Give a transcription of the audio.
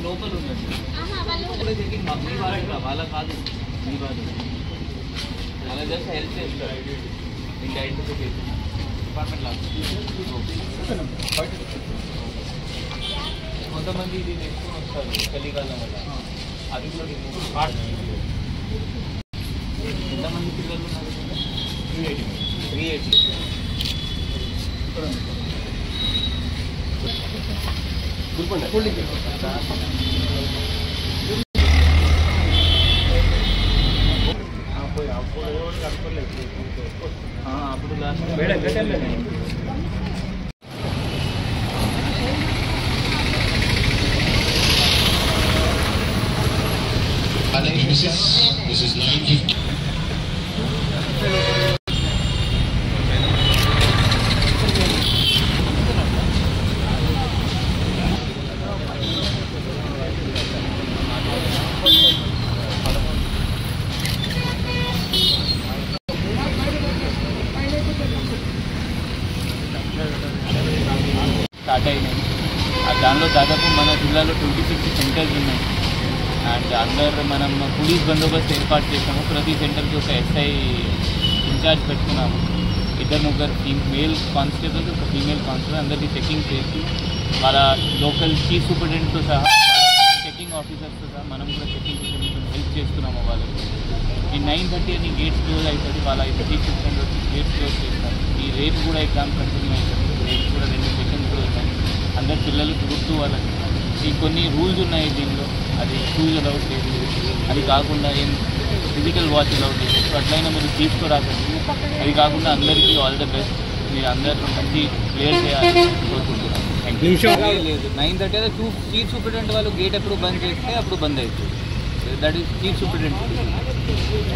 లోపల ఉన్నట్టు వాళ్ళ కాదు మీ బాధ అలా జస్ట్ హెల్ప్ చేస్తారు ఇంకా ఐడెంటిఫికేషన్ డిపార్ట్మెంట్ లాగా కొంతమంది ఇది నేర్చుకుని వస్తారు చలికాలం వల్ల అది కూడా ఎంతమంది పిల్లలు ఉన్నారు 380 అప్పుడు This is 950. స్టార్ట్ అయినాయి దానిలో దాదాపు మన జిల్లాలో 26 సెంటర్స్ ఉన్నాయి అండ్ అందరు మనం పోలీస్ బందోబస్తు ఏర్పాటు చేసాము ప్రతి సెంటర్కి ఒక ఎస్ఐ ఇన్ఛార్జ్ పెట్టుకున్నాము 2-3 మేల్ కానిస్టేబుల్స్ ఒక ఫీమేల్ కానిస్టేబుల్ అందరికీ చెకింగ్ చేసి వాళ్ళ లోకల్ చీఫ్ సూపరింటెండెంట్తో సహా చెకింగ్ ఆఫీసర్స్తో సహా మనం కూడా చెకింగ్ చేసి హెల్ప్ చేస్తున్నాము వాళ్ళకి ఈ 9:30 అని గేట్స్ క్లోజ్ అవుతుంది వాళ్ళ చీఫ్ సూపరింటెండెంట్ వచ్చి గేట్స్ క్లోజ్ చేస్తారు ఈ రేపు కూడా ఎగ్జామ్ కంటిన్యూ అవుతుంది రేపు కూడా 2 సెషన్స్ కూడా ఉన్నాయి అందరు పిల్లలు గుర్తు వాళ్ళకి ఈ కొన్ని రూల్స్ ఉన్నాయి దీనిలో అది షూస్ అలౌడ్ లేదు అది కాకుండా ఏం ఫిజికల్ వాచ్ అలౌడ్ లేదు సో అట్లయినా మీరు తీసుకురాకండి అది కాకుండా అందరికీ ఆల్ ద బెస్ట్ మీరు అందరూ మంచి క్లియర్ చేయాలని కోరుకుంటున్నాను లేదు 9:30 అయితే చీఫ్ సూపరింటెండెంట్ వాళ్ళు గేట్ ఎప్పుడు బంద్ చేస్తే అప్పుడు బంద్ అవుతుంది దట్ ఈస్ చీఫ్ సూపరింటెండెంట్